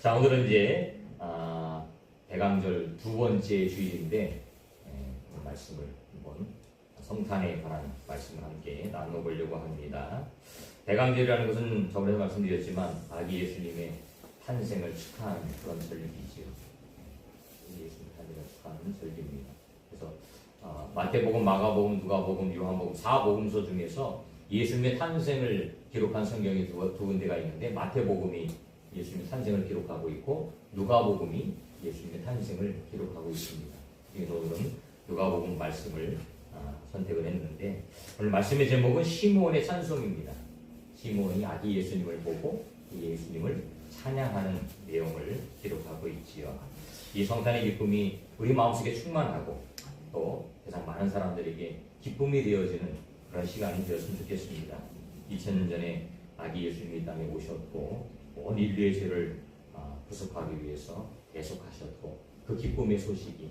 자, 오늘은 이제 대강절 두 번째 주일인데 말씀을 한번 성탄에 관한 말씀을 함께 나눠보려고 합니다. 대강절이라는 것은 저번에 말씀드렸지만 아기 예수님의 탄생을 축하하는 그런 절기이지요. 예수님 탄생을 축하하는 절기입니다. 그래서 마태복음, 마가복음, 누가복음, 요한복음 4복음서 중에서 예수님의 탄생을 기록한 성경이 두 군데가 있는데 마태복음이 예수님의 탄생을 기록하고 있고 누가복음이 예수님의 탄생을 기록하고 있습니다. 그래서 오늘은 누가복음 말씀을 선택을 했는데 오늘 말씀의 제목은 시므온의 찬송입니다. 시므온이 아기 예수님을 보고 예수님을 찬양하는 내용을 기록하고 있지요. 이 성탄의 기쁨이 우리 마음속에 충만하고 또 세상 많은 사람들에게 기쁨이 되어지는 그런 시간이 되었으면 좋겠습니다. 2000년 전에 아기 예수님이 이 땅에 오셨고 온 인류의 죄를 구속하기 위해서 계속하셨고 그 기쁨의 소식이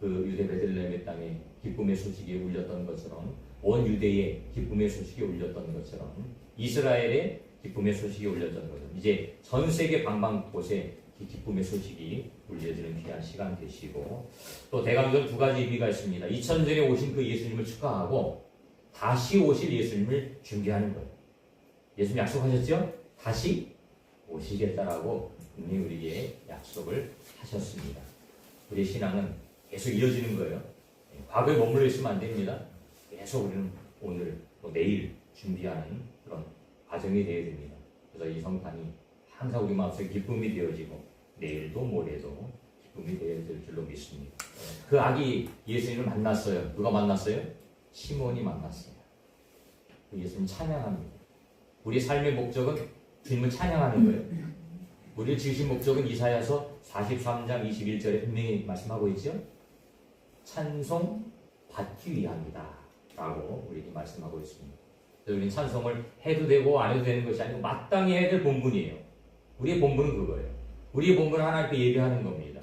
그 유대 베들레헴의 땅에 기쁨의 소식이 울렸던 것처럼 온 유대의 기쁨의 소식이 울렸던 것처럼 이스라엘의 기쁨의 소식이 울렸던 것처럼 이제 전 세계 방방곳에 기쁨의 소식이 울려지는 귀한 시간 되시고 또 대강절 두 가지 의미가 있습니다. 2000년에 오신 그 예수님을 축하하고 다시 오실 예수님을 준비하는 거예요. 예수님 약속하셨죠? 다시 오시겠다라고 분명히 우리에게 약속을 하셨습니다. 우리의 신앙은 계속 이어지는 거예요. 과거에 머물러 있으면 안 됩니다. 계속 우리는 오늘 또 내일 준비하는 그런 과정이 되어야 됩니다. 그래서 이 성탄이 항상 우리 마음속에 기쁨이 되어지고 내일도 모레도 기쁨이 되어질 줄로 믿습니다. 그 아기 예수님을 만났어요. 누가 만났어요? 시몬이 만났어요. 그 예수님 찬양합니다. 우리 삶의 목적은 주님을 찬양하는 거예요. 우리를 지으신 목적은 이사야서 43장 21절에 분명히 말씀하고 있죠. 찬송 받기 위함이다 라고 우리에게 말씀하고 있습니다. 우리는 찬송을 해도 되고 안 해도 되는 것이 아니고 마땅히 해야 될 본분이에요. 우리의 본분은 그거예요. 우리의 본분은 하나님께 예배하는 겁니다.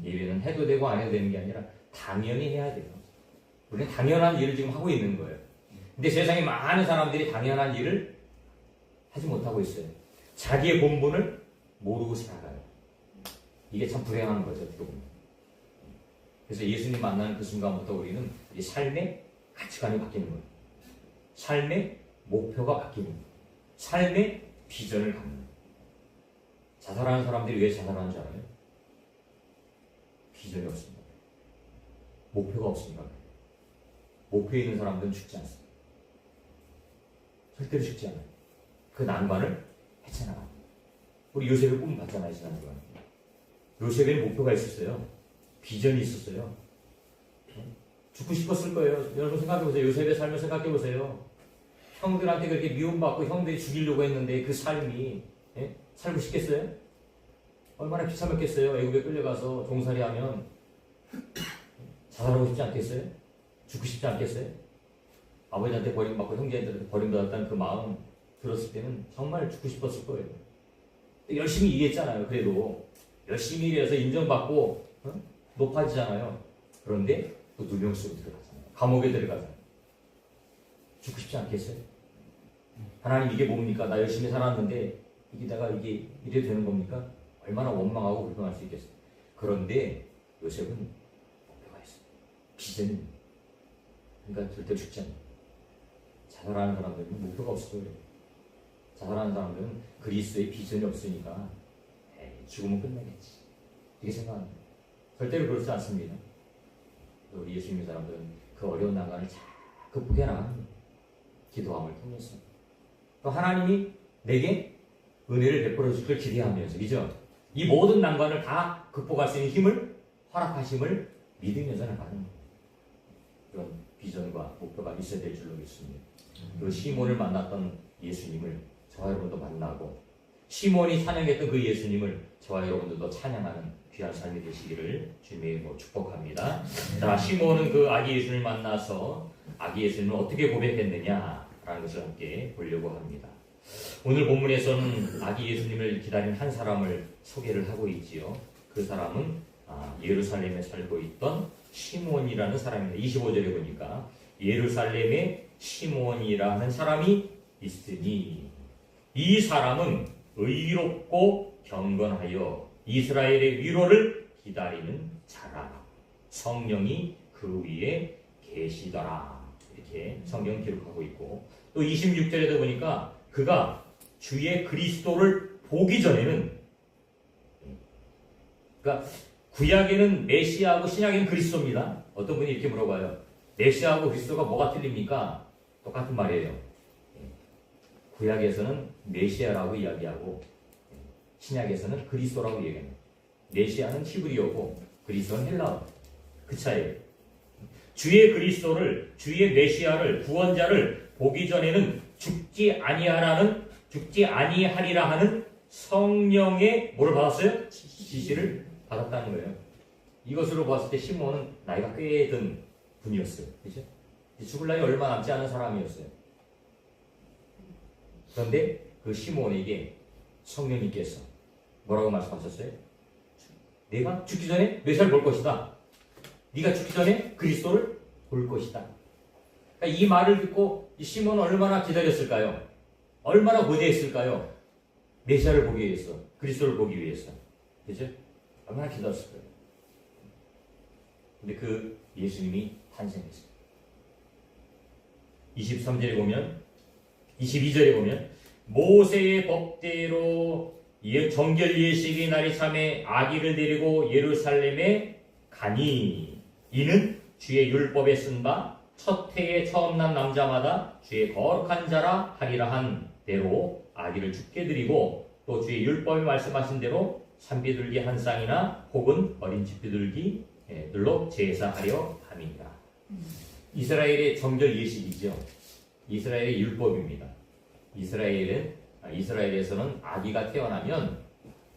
예배는 해도 되고 안 해도 되는 게 아니라 당연히 해야 돼요. 우리는 당연한 일을 지금 하고 있는 거예요. 근데 세상에 많은 사람들이 당연한 일을 하지 못하고 있어요. 자기의 본분을 모르고 살아가요. 이게 참 불행한 거죠, 어떻게 보면. 그래서 예수님 만나는 그 순간부터 우리는 이 삶의 가치관이 바뀌는 거예요. 삶의 목표가 바뀌는 거예요. 삶의 비전을 갖는 거예요. 자살하는 사람들이 왜 자살하는 줄 알아요? 비전이 없습니다. 목표가 없습니다. 목표에 있는 사람들은 죽지 않습니다. 절대로 죽지 않아요. 그 난관을 헤쳐나갑니다. 우리 요셉의 꿈 봤잖아요, 지난주에. 요셉의 목표가 있었어요. 비전이 있었어요. 죽고 싶었을 거예요. 여러분 생각해보세요. 요셉의 삶을 생각해보세요. 형들한테 그렇게 미움받고 형들이 죽이려고 했는데 그 삶이 살고 싶겠어요? 얼마나 비참했겠어요. 애국에 끌려가서 종살이하면 자살하고 싶지 않겠어요? 죽고 싶지 않겠어요? 아버지한테 버림받고 형제한테 버림받았다는 그 마음 들었을 때는 정말 죽고 싶었을 거예요. 열심히 일했잖아요. 그래도 열심히 일해서 인정받고 높아지잖아요. 그런데 또 누명 속에 들어가잖아요. 감옥에 들어가잖아요. 죽고 싶지 않겠어요? 하나님 이게 뭡니까? 나 열심히 살았는데 이게 내가 이게 이래도 되는 겁니까? 얼마나 원망하고 불평할 수 있겠어요. 그런데 요셉은 목표가 있어요. 비전이. 그러니까 절대 죽지 않아요. 자살하는 사람들은 목표가 없어요. 자살하는 사람들은 그리스도의 비전이 없으니까 죽으면 끝나겠지. 이렇게 생각합니다. 절대로 그렇지 않습니다. 우리 예수 믿는 사람들은 그 어려운 난관을 잘 극복해 나갑니다. 기도함을 통해서. 또 하나님이 내게 은혜를 베풀어 줄 걸 기대하면서, 그죠? 이 모든 난관을 다 극복할 수 있는 힘을 허락하심을 믿으면서 나가는 그런 비전과 목표가 있어야 될 줄로 믿습니다. 그 시몬을 만났던 예수님을 저와 여러분도 만나고 시몬이 찬양했던 그 예수님을 저와 여러분들도 찬양하는 귀한 삶이 되시기를 주님의 축복합니다. 자, 시몬은 그 아기 예수님을 만나서 아기 예수님을 어떻게 고백했느냐라는 것을 함께 보려고 합니다. 오늘 본문에서는 아기 예수님을 기다린 한 사람을 소개를 하고 있지요. 그 사람은 예루살렘에 살고 있던 시몬이라는 사람입니다. 25절에 보니까 예루살렘에 시몬이라는 사람이 있으니 이 사람은 의롭고 경건하여 이스라엘의 위로를 기다리는 자라. 성령이 그 위에 계시더라. 이렇게 성경 기록하고 있고, 또 26절에도 보니까 그가 주의 그리스도를 보기 전에는, 그러니까 구약에는 메시아하고 신약에는 그리스도입니다. 어떤 분이 이렇게 물어봐요. 메시아하고 그리스도가 뭐가 틀립니까? 똑같은 말이에요. 구약에서는 메시아라고 이야기하고 신약에서는 그리스도라고 얘기합니다. 메시아는 히브리어고 그리스도는 헬라어. 그 차이예요. 주의 그리스도를, 주의 메시아를, 구원자를 보기 전에는 죽지 아니하리라 하는 성령의 뭐를 받았어요? 지시를 받았다는 거예요. 이것으로 봤을 때 시몬은 나이가 꽤 든 분이었어요. 그죠? 죽을 나이 얼마 남지 않은 사람이었어요. 그런데 그 시몬에게 성령님께서 뭐라고 말씀하셨어요? 내가 죽기 전에 메시아를 볼 것이다. 네가 죽기 전에 그리스도를 볼 것이다. 그러니까 이 말을 듣고 이 시몬은 얼마나 기다렸을까요? 얼마나 고대했을까요? 메시아를 보기 위해서, 그리스도를 보기 위해서. 그죠? 얼마나 기다렸을까요? 근데 그 예수님이 탄생했어요. 23절에 보면, 22절에 보면 모세의 법대로 정결 예식의 날이 참에 아기를 데리고 예루살렘에 가니 이는 주의 율법에 쓴 바 첫 해에 처음 난 남자마다 주의 거룩한 자라 하리라 한 대로 아기를 죽게 드리고, 또 주의 율법에 말씀하신 대로 산비둘기 한 쌍이나 혹은 어린 집비둘기들로 제사하려 함이니라. 이스라엘의 정결 예식이죠. 이스라엘의 율법입니다. 이스라엘에서는 아기가 태어나면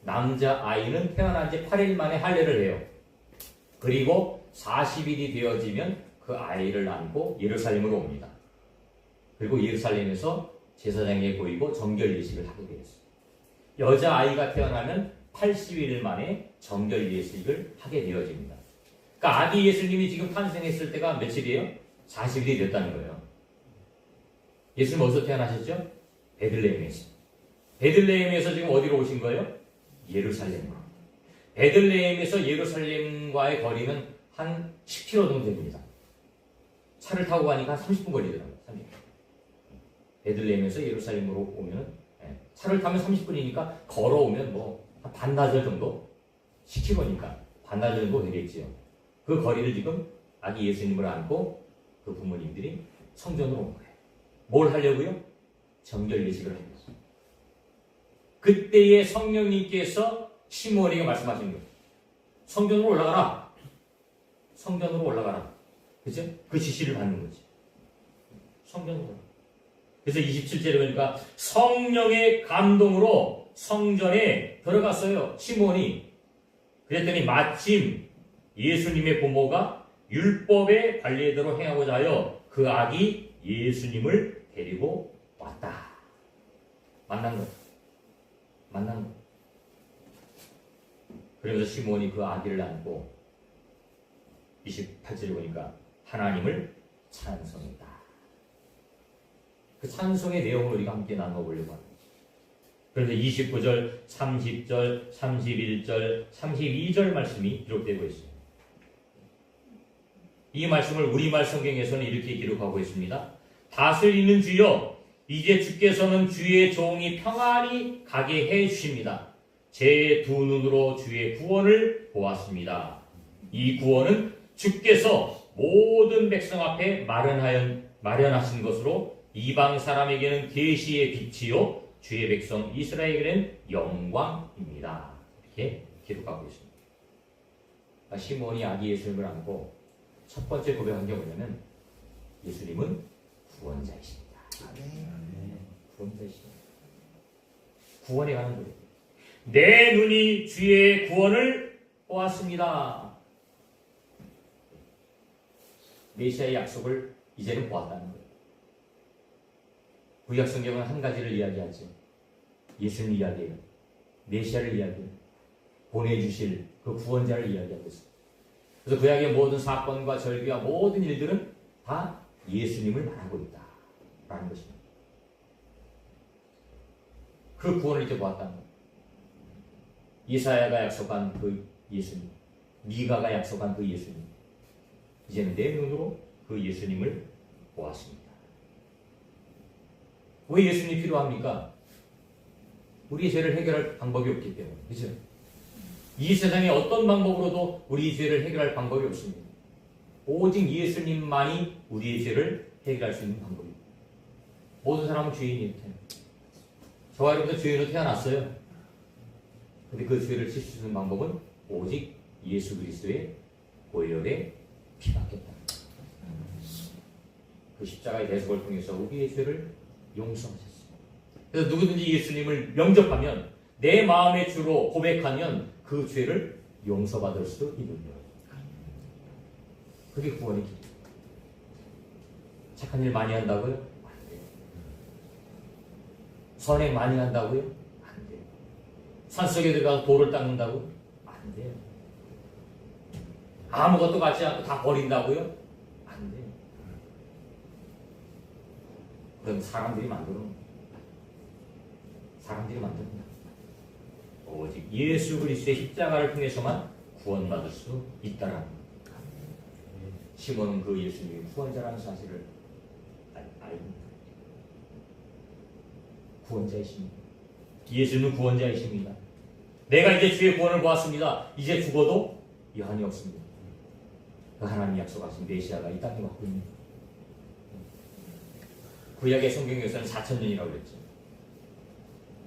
남자 아이는 태어난 지 8일 만에 할례를 해요. 그리고 40일이 되어지면 그 아이를 안고 예루살렘으로 옵니다. 그리고 예루살렘에서 제사장에게 보이고 정결 예식을 하게 되었어요. 여자 아이가 태어나면 80일 만에 정결 예식을 하게 되어집니다. 그러니까 아기 예수님이 지금 탄생했을 때가 며칠이에요? 40일이 됐다는 거예요. 예수님 어디서 태어나셨죠? 베들레헴에서. 베들레헴에서 지금 어디로 오신 거예요? 예루살렘으로. 베들레헴에서 예루살렘과의 거리는 한 10km 정도 됩니다. 차를 타고 가니까 30분 걸리더라고요. 30분. 베들레헴에서 예루살렘으로 오면 차를 타면 30분이니까 걸어오면 뭐 한 반나절 정도? 10km니까 반나절 정도 되겠지요. 그 거리를 지금 아기 예수님을 안고 그 부모님들이 성전으로 온 거예요. 뭘 하려고요? 정결 예식을 하려고. 그때의 성령님께서 시므온에게 말씀하신 거예요. 성전으로 올라가라. 성전으로 올라가라. 그죠? 그 지시를 받는 거지. 성전으로 올라가라. 그래서 27절에 보니까 성령의 감동으로 성전에 들어갔어요. 시므온이. 그랬더니 마침 예수님의 부모가 율법의 관례대로 행하고자 하여 그 아기 예수님을 데리고 왔다. 만난 거. 그러면서 시므온이 그 아기를 안고 28절에 보니까 하나님을 찬송했다. 그 찬송의 내용을 우리가 함께 나눠보려고 합니다. 그런데 29절, 30절, 31절, 32절 말씀이 기록되고 있습니다. 이 말씀을 우리말 성경에서는 이렇게 기록하고 있습니다. 다스리는 주여, 이제 주께서는 주의 종이 평안히 가게 해 주십니다. 제 두 눈으로 주의 구원을 보았습니다. 이 구원은 주께서 모든 백성 앞에 마련하신 것으로 이방 사람에게는 계시의 빛이요 주의 백성 이스라엘에게는 영광입니다. 이렇게 기록하고 있습니다. 시므온이 아기 예수님을 안고 첫 번째 고백한 게 뭐냐면 예수님은 구원자이십니다. 구원자이십니다. 구원에 관한 노래. 내 눈이 주의 구원을 보았습니다. 메시아의 약속을 이제는 보았다는 거예요. 구약 성경은 한 가지를 이야기하죠. 예수님 이야기해요. 메시아를 이야기해요. 보내주실 그 구원자를 이야기하고 있어요. 그래서 구약의 모든 사건과 절기와 모든 일들은 다 예수님을 말하고 있다라는 것입니다. 그 구원을 이제 보았다. 이사야가 약속한 그 예수님, 미가가 약속한 그 예수님, 이제는 내 눈으로 그 예수님을 보았습니다. 왜 예수님이 필요합니까? 우리의 죄를 해결할 방법이 없기 때문에. 그죠? 이 세상에 어떤 방법으로도 우리의 죄를 해결할 방법이 없습니다. 오직 예수님만이 우리의 죄를 해결할 수 있는 방법입니다. 모든 사람은 죄인이에요. 저와 여러분도 죄인으로 태어났어요. 근데 그 죄를 씻을 수 있는 방법은 오직 예수 그리스도의 보혈의 피밖에 없다. 그 십자가의 대속을 통해서 우리의 죄를 용서하셨어요. 그래서 누구든지 예수님을 영접하면, 내 마음의 주로 고백하면 그 죄를 용서받을 수 있는 거예요. 그게 구원의 길. 착한 일 많이 한다고요? 안 돼요. 선행 많이 한다고요? 안 돼요. 산속에 들어가서 돌을 닦는다고요? 안 돼요. 아무것도 갖지 않고 다 버린다고요? 안 돼요. 그럼 사람들이 만드는 오직 예수 그리스도의 십자가를 통해서만 구원받을 수 있다라는 겁니다. 시몬은 그 예수님이 구원자라는 사실을 알고 구원자이십니다. 예수님은 구원자이십니다. 내가 이제 주의 구원을 보았습니다. 이제 죽어도 여한이 없습니다. 그 하나님 약속하신 메시아가 이 땅에 왔고 있는 구약의 성경에서는 4,000년이라고 그랬죠.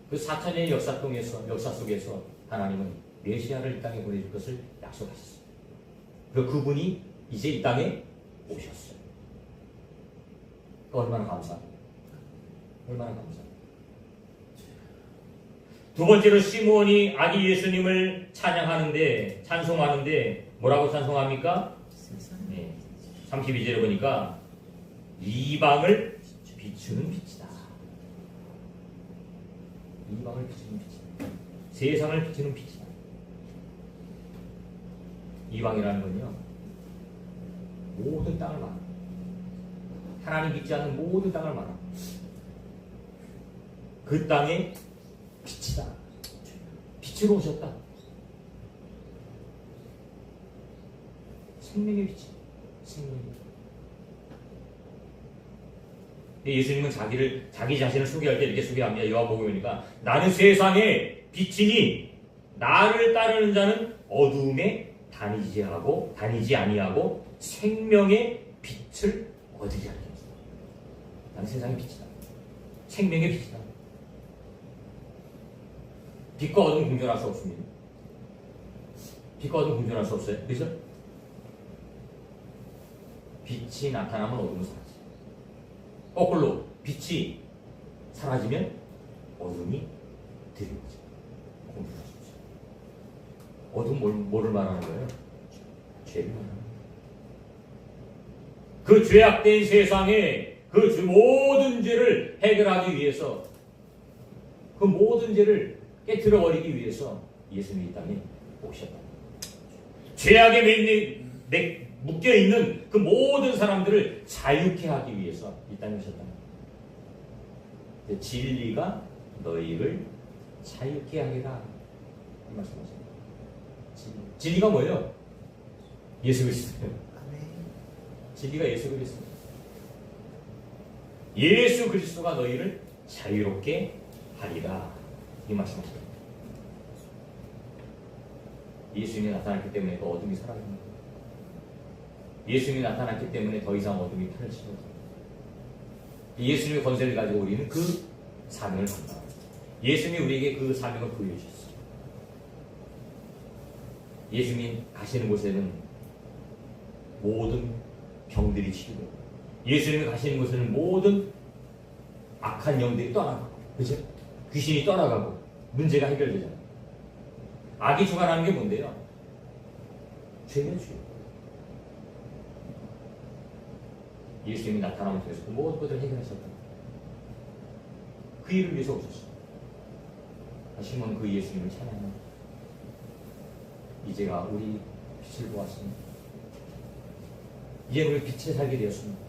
그 4,000년의 역사 속에서 하나님은 메시아를 이 땅에 보내줄 것을 약속하셨어요. 그분이 이제 이 땅에 오셨어요. 얼마나 감사합니다. 얼마나 감사합니다. 두 번째로 시므온이 아기 예수님을 찬송하는데 뭐라고 찬송합니까? 네, 32절에 보니까 이방을 비추는 빛이다. 이방을 비추는 빛이다. 세상을 비추는 빛이다. 이방이라는 건요, 모든 땅을 말합니다. 하나님 믿지 않는 모든 땅을 말합니다. 그 땅에 빛이다. 빛으로 오셨다. 생명의 빛이. 생명의 빛. 예수님은 자기 자신을 소개할 때 이렇게 소개합니다. 요한복음이니까 나는 세상의 빛이니 나를 따르는 자는 어두움에 다니지 아니하고 생명의 빛을 얻으리라. 나는 세상의 빛이다. 생명의 빛이다. 빛과 어둠은 공존할 수 없습니다. 빛과 어둠은 공존할 수 없어요. 그죠? 빛이 나타나면 어둠은 사라져요. 거꾸로 빛이 사라지면 어둠이 드리워져요. 공존할 수 없어요. 어둠 뭐를 말하는 거예요? 죄를 말하는 거예요. 그 죄악된 세상에 그 모든 죄를 해결하기 위해서, 그 모든 죄를 깨트려버리기 위해서 예수님이 이 땅에 오셨다. 죄악에 묶여있는 그 모든 사람들을 자유케 하기 위해서 이 땅에 오셨다. 진리가 너희를 자유케 하리라. 이 말씀하세요. 진리가 뭐예요? 예수 그리스도예요. 진리가 예수 그리스도. 예수 그리스도가 너희를 자유롭게 하리라. 이 말씀하십니다. 예수님이 나타났기 때문에 또 어둠이 사라집니다. 예수님이 나타났기 때문에 더 이상 어둠이 판을 치거든요. 예수님의 권세를 가지고 우리는 그 사명을 감당합니다. 예수님이 우리에게 그 사명을 보여주셨어요. 예수님 가시는 곳에는 모든 병들이 치료되고, 예수님이 가시는 곳에는 모든 악한 영들이 떠나가고, 그죠? 귀신이 떠나가고 문제가 해결되잖아요. 악이 주관하는 게 뭔데요? 죄는 죄. 예수님이 나타남을 통해서 그 모든 것들을 해결하셨다. 그 일을 위해서 오셨어요. 시몬은 그 예수님을 찬양합니다. 이제가 우리 빛을 보았습니다. 이제 우리 빛에 살게 되었습니다.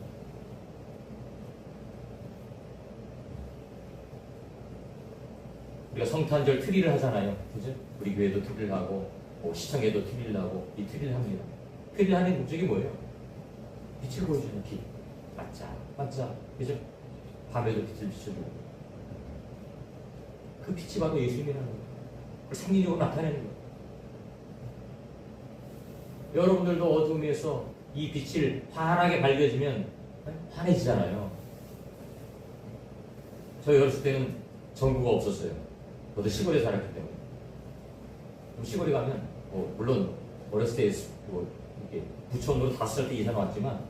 우리가 성탄절 트리를 하잖아요. 그죠? 우리 교회도 트리를 하고, 뭐 시청에도 트리를 하고, 이 트리를 합니다. 트리를 하는 목적이 뭐예요? 빛을 보여주는 빛. 반짝. 그죠? 밤에도 빛을 비춰주고. 그 빛이 바로 예수님이라는 거예요. 그걸 생리적으로 나타내는 거예요. 여러분들도 어둠에서 이 빛을 환하게 밝혀지면 환해지잖아요. 저희 어렸을 때는 전구가 없었어요. 저도 시골에 살았기 때문에. 시골에 가면, 물론 어렸을 때 이렇게 부천으로 5살 때 이사 왔지만,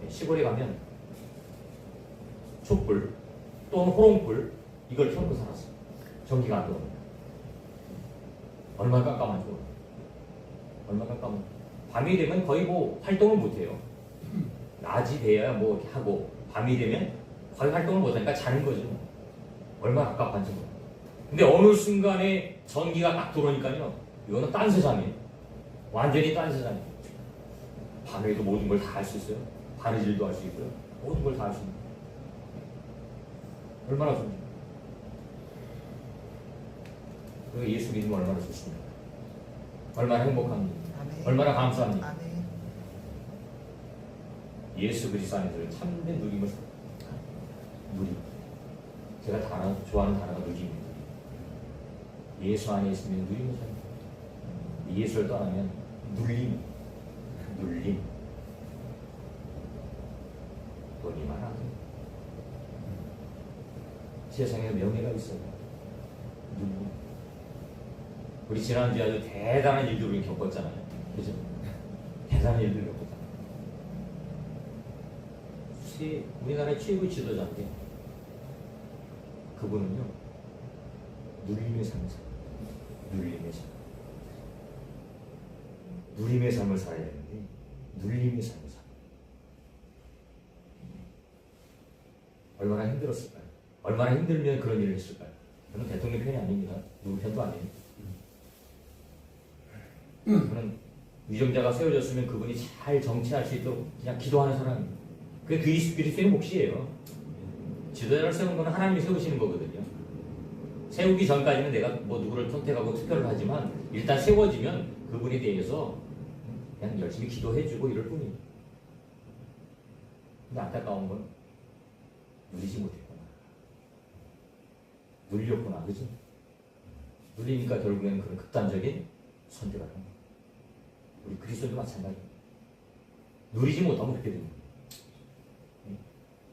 시골에 가면 촛불 또는 호롱불 이걸 켜고 살았어요. 전기가 안 들어오면. 얼마나 깜깜한지 몰라요. 얼마나 깜깜한. 밤이 되면 거의 뭐 활동을 못해요. 낮이 돼야 뭐 이렇게 하고, 밤이 되면 거의 활동을 못하니까 자는 거죠. 얼마나 깝깝한지 몰라요. 근데 어느 순간에 전기가 딱 들어오니까요, 이거는 딴 세상이에요. 완전히 딴 세상이에요. 밤에도 모든 걸 다 할 수 있어요. 바느질도 할 수 있고요. 모든 걸 다 할 수 있는. 얼마나 좋습니까? 그리고 예수 믿으면 얼마나 좋습니까? 얼마나 행복합니까? 얼마나 감사합니까? 예수 그리스도 안에서 참된 누림을 누림. 제가 좋아하는 단어가 누림입니다. 예수 안에 있으면 누림을 삽니다. 예수를 떠나면 눌림. 돈이 많아. 세상에 명예가 있어요. 눌림. 우리 지난주에 아주 대단한 일들을 우리 겪었잖아요. 그죠? 대단한 일들을 겪었잖아요. 우리나라의 최고의 지도자인데, 그분은요, 눌림의 삶을 살아요. 누림의 삶을 살아야 되는데, 눌림의 삶을 살아요. 얼마나 힘들었을까요? 얼마나 힘들면 그런 일을 했을까요? 저는 대통령 편이 아닙니다. 누구 편도 아니에요. 그는 위정자가 세워졌으면 그분이 잘 정치할 수 있도록 그냥 기도하는 사람입니다. 그게 그리스도의 몫이에요. 지도자를 세우는 건 하나님이 세우시는 거거든요. 세우기 전까지는 내가 뭐 누구를 선택하고 투표를 하지만, 일단 세워지면 그분에 대해서 그냥 열심히 기도해주고 이럴 뿐이에요. 근데 안타까운 건 누리지 못했구나. 눌렸구나. 그죠? 눌리니까 결국에는 그런 극단적인 선택을 합니다. 우리 그리스도도 마찬가지입니다. 누리지 못하면 그렇게 됩니다.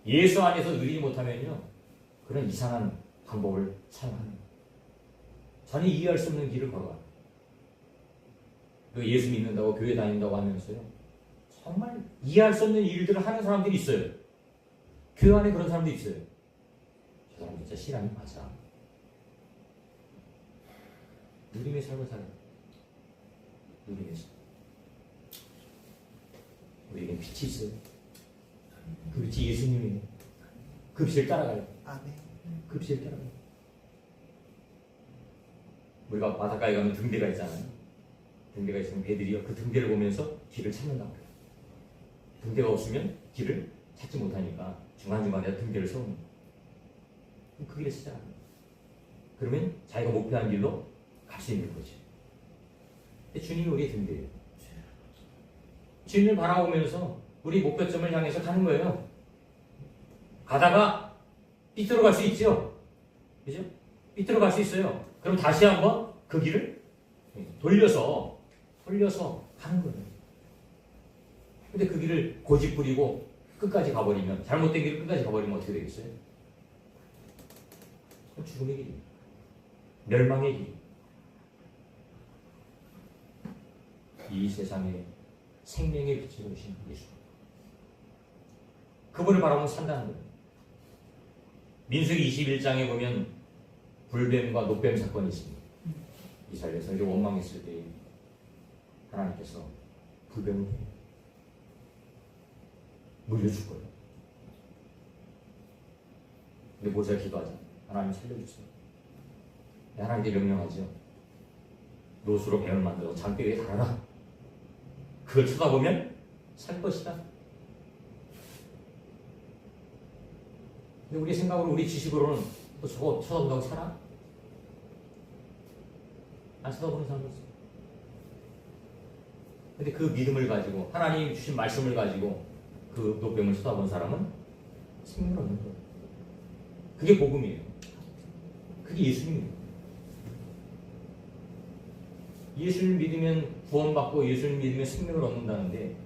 예수 안에서 누리지 못하면요, 그런 이상한 방법을 사용합니다. 전혀 이해할 수 없는 길을 걸어가요. 예수 믿는다고 교회 다닌다고 하면서요, 정말 이해할 수 없는 일들을 하는 사람들이 있어요. 교회 안에 그런 사람들이 있어요. 저 사람 진짜 실함이 맞아. 누림의 삶을 살아요. 누림의 삶. 우리에겐 빛이 있어요. 그 빛이 예수님이에요. 그 빛을 따라가요. 그 빛을 따라가요. 우리가 바닷가에 가면 등대가 있잖아요. 등대가 있으면 배들이요, 그 등대를 보면서 길을 찾는다고 해요. 등대가 없으면 길을 찾지 못하니까 중간중간에 등대를 세웁니다. 그 길을 시작합니다. 그러면 자기가 목표한 길로 갈 수 있는 거죠. 주님이 우리의 등대예요. 주님을 바라보면서 우리 목표점을 향해서 가는 거예요. 가다가 삐뚤어 갈 수 있죠? 그죠? 삐뚤어 갈 수 있어요. 그럼 다시 한번 그 길을 돌려서 가는 거예요. 근데 그 길을 고집부리고 끝까지 가버리면, 잘못된 길을 끝까지 가버리면 어떻게 되겠어요? 죽음의 길입니다. 멸망의 길. 이 세상에 생명의 빛을 오신 예수. 그분을 바라보면 산다는 거예요. 민수기 21장에 보면 불뱀과 노뱀 사건이 있습니다. 이스라엘에서 이렇게 원망했을 때 하나님께서 불뱀을 물려줄 거예요. 근데 모세가 기도하자. 하나님 살려주세요. 하나님께 명령하죠. 노수로 뱀을 만들어 장대 위에 달아라. 그걸 쳐다보면 살 것이다. 근데 우리 생각으로, 우리 지식으로는 저거 쳐다본다고 살아? 안 쳐다보는 사람도 있어요. 근데 그 믿음을 가지고 하나님 주신 말씀을 가지고 그 노병을 쳐다본 사람은 생명을 얻는 거예요. 그게 복음이에요. 그게 예수님이에요. 예수를 믿으면 구원받고 예수를 믿으면 생명을 얻는다는데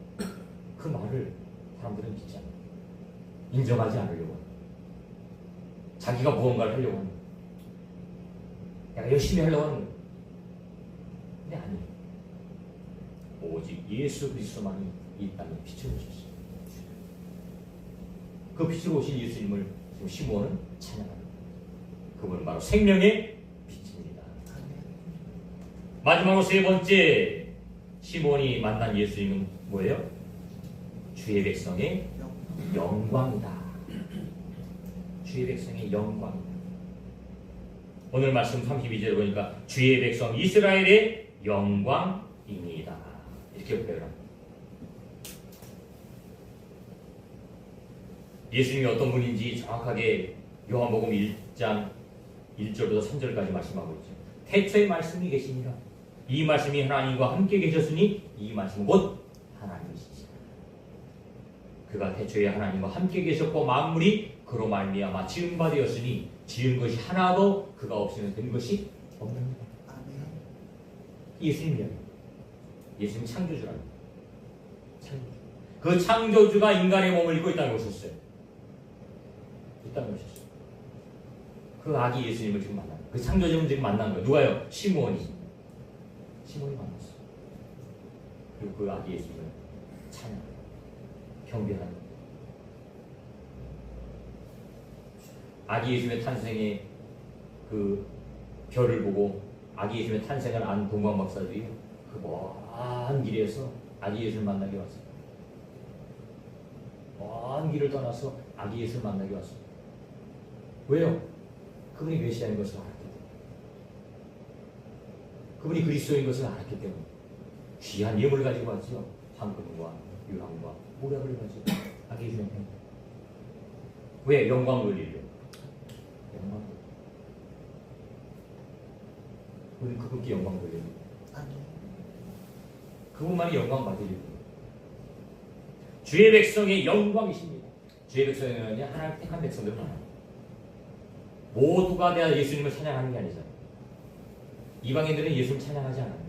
그 말을 사람들은 믿지 않아요. 인정하지 않으려고 해요. 자기가 무언가를 하려고 하는 거예요. 내가 열심히 하려고 하는 거예요. 근데 아니에요. 오직 예수 그리스도만이 이 땅에 빛을 오셨어요. 그 빛으로 오신 예수님을 지금 시몬은 찬양합니다. 그분은 바로 생명의 빛입니다. 마지막으로 세 번째 시몬이 만난 예수님은 뭐예요? 주의 백성의 영광이다. 주의 백성의 영광이다. 오늘 말씀 32절에 보니까 주의 백성 이스라엘의 영광입니다. 이렇게 표현합니다. 예수님이 어떤 분인지 정확하게 요한복음 1장 1절부터 3절까지 말씀하고 있죠. 태초에 말씀이 계시니라. 이 말씀이 하나님과 함께 계셨으니 이 말씀은 곧 하나님이시라. 그가 태초에 하나님과 함께 계셨고 만물이 그로 말미암아 지은 바 되었으니 지은 것이 하나도 그가 없이는 된 것이 없느니라. 예수님이요. 예수님 창조주라는 창조주. 그 창조주가 인간의 몸을 입고 이 땅에 오셨어요. 이 땅에 오셨어요. 그 아기 예수님을 지금 만난 거예요. 그 창조주는 지금 만난 거예요. 누가요? 시몬이 만났어요. 그리고 그 아기 예수님을 찬양, 경배하는 거예요. 아기 예수님의 탄생의 그 별을 보고 아기 예수님의 탄생을 안 동방 박사들이 그 먼 길에서 아기 예수를 만나게 왔어요. 먼 길을 떠나서 아기 예수를 만나게 왔어요. 왜요? 그분이 메시아인 것을 알았기 때문에. 그분이 그리스도인 것을 알았기 때문에. 귀한 예물을 가지고 왔죠. 황금과 유황과 모략을 가지고 아기 예수님 편. 왜? 영광 돌리려. 영광. 우리 그분께 영광 돌리려. 그분만이 영광 받으리고. 주의 백성의 영광이십니다. 주의 백성이 아니라 하나님 택한 백성들은 많아요. 모두가 다 예수님을 찬양하는 게 아니잖아요. 이방인들은 예수를 찬양하지 않아요.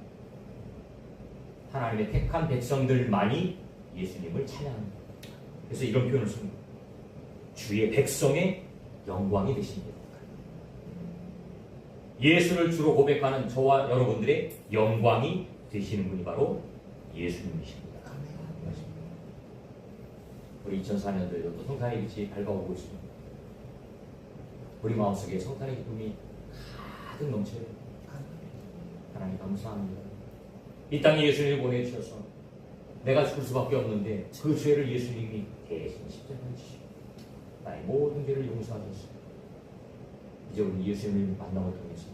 하나님의 택한 백성들만이 예수님을 찬양합니다. 그래서 이런 표현을 씁니다. 주의 백성의 영광이 되십니다. 예수를 주로 고백하는 저와 여러분들의 영광이 되시는 분이 바로 예수님이십니다. 우리 2004년도에도 성탄의 빛이 밝아오고 있습니다. 우리 마음속에 성탄의 기쁨이 가득 넘쳐요. 하나님 감사합니다. 이 땅에 예수님을 보내주셔서 내가 죽을 수밖에 없는데 그 죄를 예수님이 대신 십자가에 지시고 나의 모든 죄를 용서하셨습니다. 이제 우리 예수님을 만남을 통해서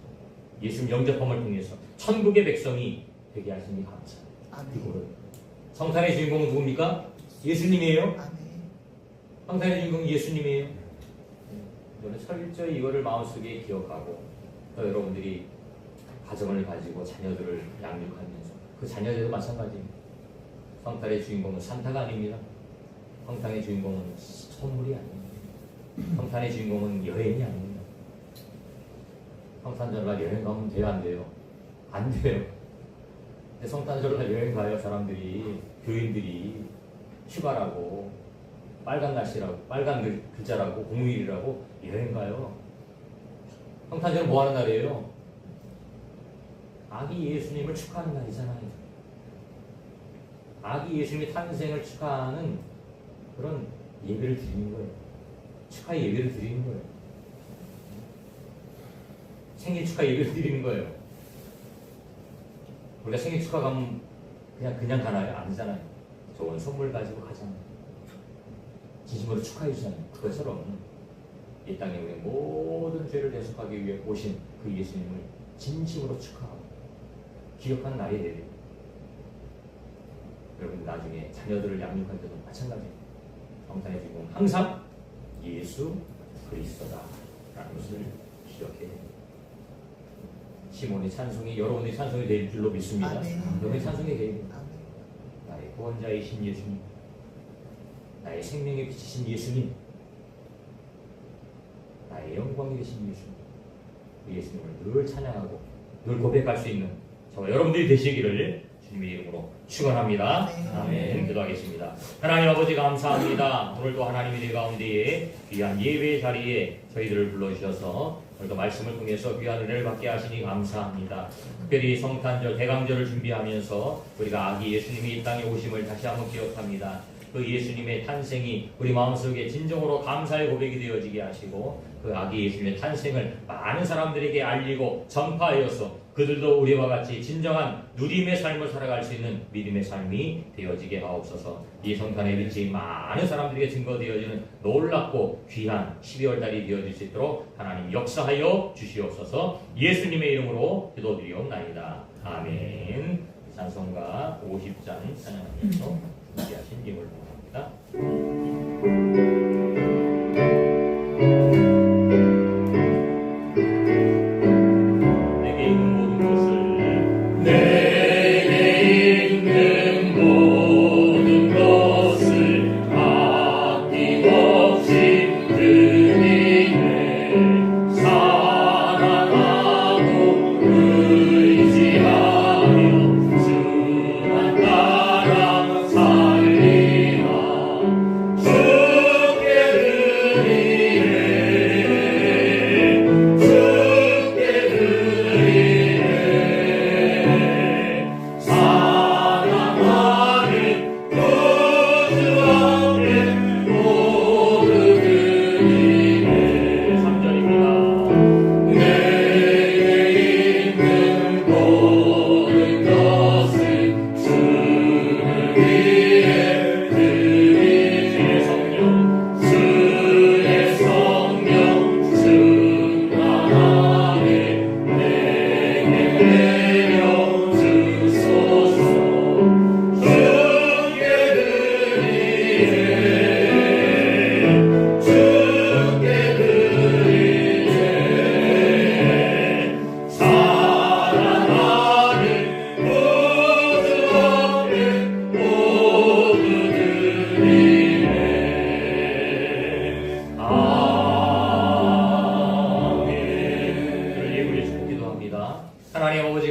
예수님 영접함을 통해서 천국의 백성이 되게 하시니 감사합니다. 이거를 성탄의 주인공은 누굽니까? 예수님이에요. 성탄의 주인공은 예수님이에요. 저는 철저히 이거를 마음속에 기억하고 또 여러분들이 가정을 가지고 자녀들을 양육하면서 그 자녀들도 마찬가지입니다. 성탄의 주인공은 산타가 아닙니다. 성탄의 주인공은 선물이 아닙니다. 성탄의 주인공은 여행이 아닙니다. 성탄절날 여행 가면 돼요? 안 돼요? 안 돼요. 근데 성탄절날 여행 가요. 사람들이, 교인들이 휴가라고 빨간 날씨라고 빨간 글자라고 공휴일이라고 여행 가요. 성탄절은 뭐 하는 날이에요? 아기 예수님을 축하하는 날이잖아요. 아기 예수님의 탄생을 축하하는 그런 예배를 드리는 거예요. 축하의 예배를 드리는 거예요. 생일 축하 예배를 드리는 거예요. 우리가 생일 축하 가면 그냥 가나요? 아니잖아요. 좋은 선물 가지고 가잖아요. 진심으로 축하해 주잖아요. 그것처럼 이 땅에 우리 모든 죄를 대속하기 위해 오신 그 예수님을 진심으로 축하하고 기억하는 날이 되요. 여러분 나중에 자녀들을 양육할 때도 마찬가지예요. 성탄의 주인공 항상 예수 그리스도다라는 것을 기억해야 됩니다. 시몬의 찬송이 여러분의 찬송이 될 줄로 믿습니다. 아멘. 여러분의 찬송이 되는 아멘. 나의 구원자이신 예수님, 나의 생명의 빛이신 예수님, 나의 영광이 되신 예수님, 그 예수님을 늘 찬양하고 늘 고백할 수 있는 저와 여러분들이 되시기를 주님의 이름으로 축원합니다. 아멘. 기도하겠습니다. 하나님 아버지 감사합니다. 오늘도 하나님의 내 가운데에 귀한 예배 자리에 저희들을 불러주셔서 오늘도 말씀을 통해서 귀한 은혜를 받게 하시니 감사합니다. 특별히 성탄절 대강절을 준비하면서 우리가 아기 예수님이 이 땅에 오심을 다시 한번 기억합니다. 그 예수님의 탄생이 우리 마음속에 진정으로 감사의 고백이 되어지게 하시고 그 아기 예수님의 탄생을 많은 사람들에게 알리고 전파하여서 그들도 우리와 같이 진정한 누림의 삶을 살아갈 수 있는 믿음의 삶이 되어지게 하옵소서. 이 성탄의 빛이 많은 사람들에게 증거되어지는 놀랍고 귀한 12월달이 되어질 수 있도록 하나님 역사하여 주시옵소서. 예수님의 이름으로 기도드리옵나이다. 아멘. 찬송가 50장 찬양하면서 준비하신 예물 부탁합니다.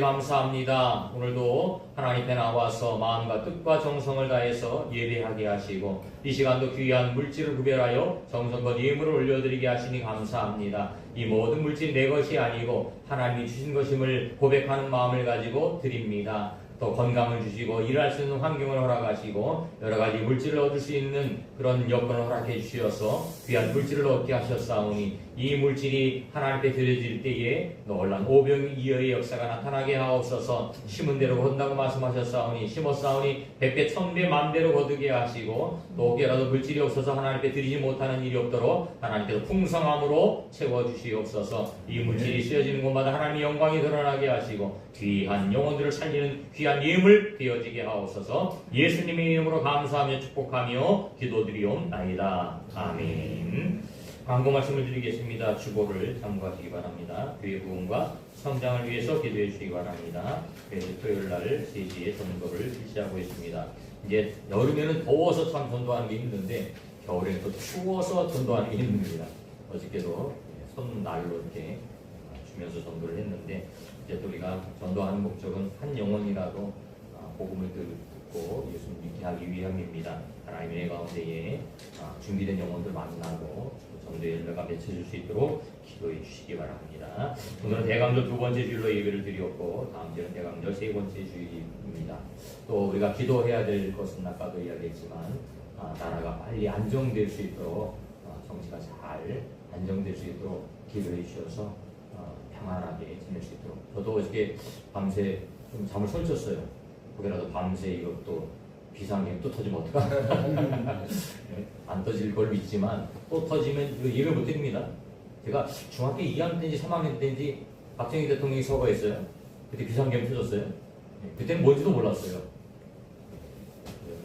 감사합니다. 오늘도 하나님 앞에 나와서 마음과 뜻과 정성을 다해서 예배하게 하시고 이 시간도 귀한 물질을 구별하여 정성과 예물을 올려드리게 하시니 감사합니다. 이 모든 물질이 내 것이 아니고 하나님이 주신 것임을 고백하는 마음을 가지고 드립니다. 또 건강을 주시고 일할 수 있는 환경을 허락하시고 여러 가지 물질을 얻을 수 있는 그런 여건을 허락해 주셔서 귀한 물질을 얻게 하셨사오니 이 물질이 하나님께 드려질 때에 놀란 오병이어의 역사가 나타나게 하옵소서. 심은 대로 거둔다고 말씀하셨사오니 심었사오니 백배 천배 만배로 거두게 하시고 또 혹여라도 물질이 없어서 하나님께 드리지 못하는 일이 없도록 하나님께서 풍성함으로 채워주시옵소서. 이 물질이 쓰여지는 곳마다 하나님의 영광이 드러나게 하시고 귀한 영혼들을 살리는 귀한 예물 되어지게 하옵소서. 예수님의 이름으로 감사하며 축복하며 기도드리옵나이다. 아멘. 광고 말씀을 드리겠습니다. 주보를 참고하시기 바랍니다. 교회 부흥과 성장을 위해서 기도해 주시기 바랍니다. 그래서 토요일 날 3시에 전도를 실시하고 있습니다. 이제 여름에는 더워서 참 전도하는 게 힘든데 겨울에는 또 추워서 전도하는 게 힘듭니다. 어저께도 손난로 이렇게 주면서 전도를 했는데 이제 또 우리가 전도하는 목적은 한 영혼이라도 복음을 듣고 예수님 믿게 하기 위함입니다. 하나님의 가운데에 준비된 영혼들 만나고 전도의 열매가 맺혀질 수 있도록 기도해 주시기 바랍니다. 오늘은 대강절 두 번째 주일로 예배를 드렸고 다음 주는 대강절 세 번째 주일입니다. 또 우리가 기도해야 될 것은 아까도 이야기했지만 나라가 빨리 안정될 수 있도록 정치가 잘 안정될 수 있도록 기도해 주셔서 평안하게 지낼 수 있도록. 저도 어저께 밤새 좀 잠을 설쳤어요. 혹여라도 밤새 이것도 비상계획 또 터지면 어떡하? 안 터질 걸 믿지만 또 터지면 예배 못 드립니다. 제가 중학교 2학년 때인지 3학년 때인지 박정희 대통령이 서거했어요. 그때 비상계획 터졌어요. 그때는 뭔지도 몰랐어요.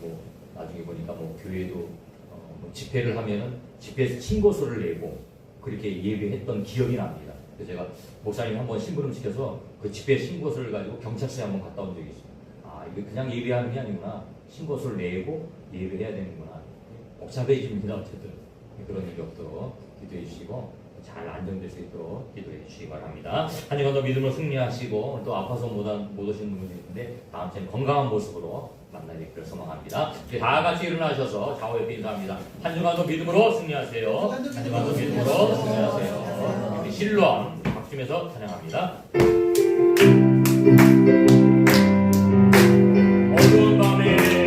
뭐 나중에 보니까 뭐 교회도 뭐 집회를 하면은 집회에서 친고소를 내고 그렇게 예배했던 기억이 납니다. 그래서 제가 목사님 한번 심부름 시켜서 그 집회 신고서를 가지고 경찰서에 한번 갔다 온 적이 있어요. 아, 이거 그냥 예배하는 게 아니구나. 신고서를 내고 예배해야 되는구나. 복잡해집니다. 어쨌든 그런 일이 없도록 기도해 주시고 잘 안정될 수 있도록 기도해 주시기 바랍니다. 한 주간도 믿음으로 승리하시고 또 아파서 못 오시는 분들이 있는데 다음 주에 건강한 모습으로 만나기를 소망합니다. 이제 다 같이 일어나셔서 좌우에 인사합니다. 한 주간도 믿음으로 승리하세요. 한 주간도 믿음으로 승리하세요. 이렇게 실로암 박수면서 찬양합니다. 어두운 밤에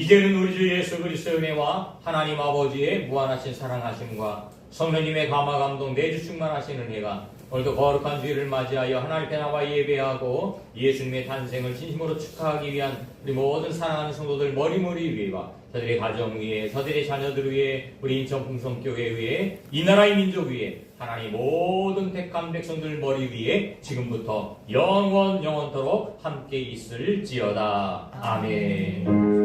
이제는 우리 주 예수 그리스도의 은혜와 하나님 아버지의 무한하신 사랑하심과 성령님의 감화 감동 내주 충만하신 은혜가 오늘도 거룩한 주일을 맞이하여 하나님께 나와 예배하고 예수님의 탄생을 진심으로 축하하기 위한 우리 모든 사랑하는 성도들 머리머리 위에와 저들의 가정 위에 저들의 자녀들 위에 우리 인천 풍성교회 위에 이 나라의 민족 위에 하나님 모든 택한 백성들 머리 위에 지금부터 영원토록 함께 있을지어다. 아멘.